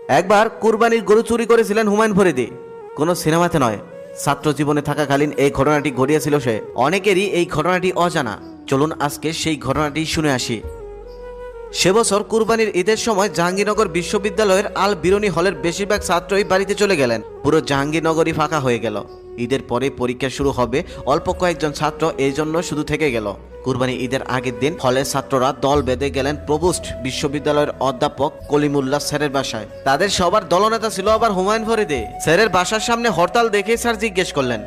একবার কুরবানির গরু চুরি করেছিলেন হুমায়ুন ফরিদী, কোনো সিনেমাতে নয়, ছাত্র জীবনে থাকাকালীন এই ঘটনাটি ঘটিয়েছিল সে। অনেকেরই এই ঘটনাটি অজানা। চলুন আজকে সেই ঘটনাটি শুনে আসি। সে বছর কুরবানির ঈদের সময় জাহাঙ্গীরনগর বিশ্ববিদ্যালয়ের আল বিরুনি হলের বেশিরভাগ ছাত্রই বাড়িতে চলে গেলেন। পুরো জাহাঙ্গীরনগরই ফাঁকা হয়ে গেল। ঈদের পরে পরীক্ষা শুরু হবে, অল্প কয়েকজন ছাত্র এই জন্য শুধু থেকে গেল। কুরবানি ঈদের আগের দিন হলের ছাত্ররা দল বেঁধে গেলেন প্রভোস্ট বিশ্ববিদ্যালয়ের অধ্যাপক কলিমুল্লাহ স্যারের বাসায়। তাদের সবার দলনেতা ছিল আবার হুমায়ুন ফরিদী। স্যারের বাসার সামনে হরতাল দেখে স্যার জিজ্ঞেস করলেন,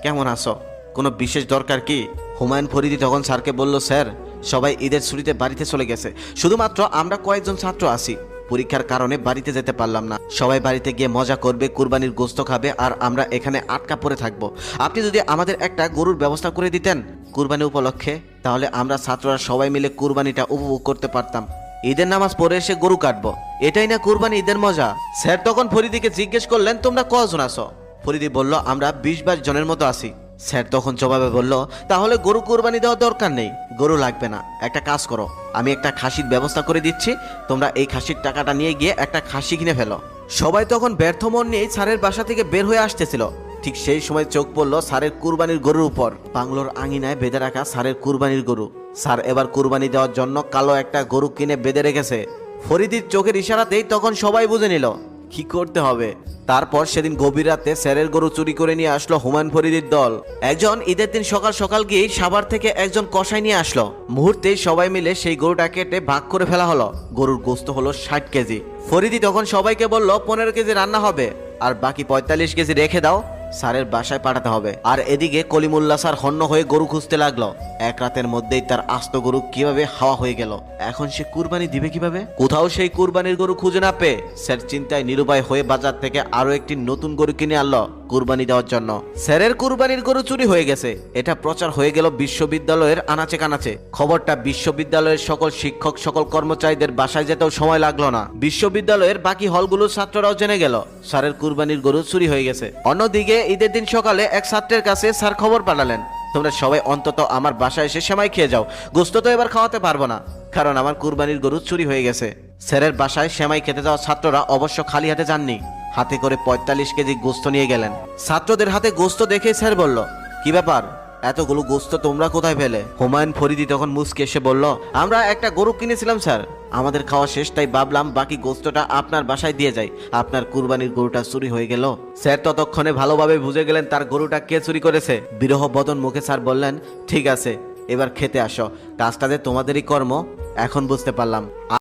কেমন আছো, কোনো বিশেষ দরকার কি? হুমায়ুন ফরিদী তখন স্যারকে বলল, স্যার, সবাই ঈদের ছুটিতে বাড়িতে চলে গেছে, শুধুমাত্র আমরা কয়েকজন ছাত্র আছি। পরীক্ষার কারণে বাড়িতে যেতে পারলাম না। সবাই বাড়িতে গিয়ে মজা করবে, কুরবানির গোশত খাবে, আর আমরা এখানে আটকা পড়ে থাকবো। আপনি যদি আমাদের একটা গরুর ব্যবস্থা করে দিতেন কুরবানি উপলক্ষে, তাহলে আমরা ছাত্ররা সবাই মিলে কুরবানিটা উপভোগ করতে পারতাম। ঈদের নামাজ পড়ে এসে গরু কাটবো, এটাই না কুরবানি ঈদের মজা? স্যার তখন ফরিদীকে জিজ্ঞেস করলেন, তোমরা কজন আছো? ফরিদী বলল, আমরা 20-22 জনের মতো আছি। স্যার তখন জবাবে বলল, তাহলে গরু কুরবানি দেওয়ার দরকার নেই, গরু লাগবে না। একটা কাজ করো, আমি একটা খাসির ব্যবস্থা করে দিচ্ছি, তোমরা এই খাসির টাকাটা নিয়ে গিয়ে একটা খাসি কিনে ফেলো। সবাই তখন ব্যর্থ মন নিয়ে স্যারের বাসা থেকে বের হয়ে আসতেছিল। ঠিক সেই সময় চোখ পড়ল স্যারের কুরবানির গরুর উপর। বাংলোর আঙিনায় বেঁধে রাখা স্যারের কুরবানির গরু। স্যার এবার কুরবানি দেওয়ার জন্য কালো একটা গরু কিনে বেঁধে রেখেছে। ফরিদীর চোখের ইশারাতেই তখন সবাই বুঝে নিল কি করতে হবে। তারপর সেদিন গভীর রাতে স্যারের গরু চুরি করে নিয়ে আসলো হুমায়ুন ফরিদীর দল। একজন ঈদের দিন সকাল সকাল গিয়ে সাভার থেকে একজন কসাই নিয়ে আসলো। মুহূর্তেই সবাই মিলে সেই গরুটা কেটে ভাগ করে ফেলা হলো। গরুর গোস্ত হলো 60 কেজি। ফরিদী তখন সবাইকে বলল, 15 কেজি রান্না হবে, আর বাকি 45 কেজি রেখে দাও, স্যারের বাসায় পাঠাতে হবে। আর এদিকে কলিমুল্লাহ স্যার হন্য হয়ে গরু খুঁজতে লাগলো। এক রাতের মধ্যেই তার আস্ত গরু কিভাবে হাওয়া হয়ে গেল। এখন সে কুরবানি দিবে কিভাবে? কোথাও সেই কুরবানির গরু খুঁজে না পেয়ে স্যার চিন্তায় নিরুপায় হয়ে বাজার থেকে আরো একটি নতুন গরু কিনে আনলো কুরবানি দেওয়ার জন্য। স্যারের কুরবানির গরু চুরি হয়ে গেছে, এটা প্রচার হয়ে গেল বিশ্ববিদ্যালয়ের আনাচে কানাচে। খবরটা বিশ্ববিদ্যালয়ের সকল শিক্ষক, সকল কর্মচারীদের বাসায় যেতেও সময় লাগলো না। বিশ্ববিদ্যালয়ের বাকি হলগুলোর ছাত্ররাও জেনে গেল স্যারের কুরবানির গরু চুরি হয়ে গেছে। অন্যদিকে ঈদের দিন সকালে এক ছাত্রের কাছে স্যার খবর পাঠালেন, তোমরা সবাই অন্তত আমার বাসায় এসে সেমাই খেয়ে যাও, গোস্ত তো এবার খাওয়াতে পারবো না, কারণ আমার কুরবানির গরু চুরি হয়ে গেছে। স্যারের বাসায় সেমাই খেতে যাওয়া ছাত্ররা অবশ্য খালি হাতে যাননি, হাতে করে 45 কেজি গোস্ত নিয়ে গেলেন। ছাত্রদের হাতে গোস্ত দেখে স্যার বলল, কি ব্যাপার, এতগুলো গোস্ত তোমরা কোথায় পেলে? হুমায়ুন ফরিদী তখন মুচকে এসে বলল, আমরা একটা গরু কিনেছিলাম স্যার, আমাদের খাওয়া শেষ, তাই ভাবলাম বাকি গোস্তটা আপনার বাসায় দিয়ে যাই, আপনার কুরবানির গরুটা চুরি হয়ে গেল। স্যার ততক্ষণে ভালোভাবে বুঝে গেলেন তার গরুটা কে চুরি করেছে। বিরহ বদন মুখে স্যার বললেন, ঠিক আছে, এবার খেতে আসো, কাজটা যে তোমাদেরই কর্ম এখন বুঝতে পারলাম।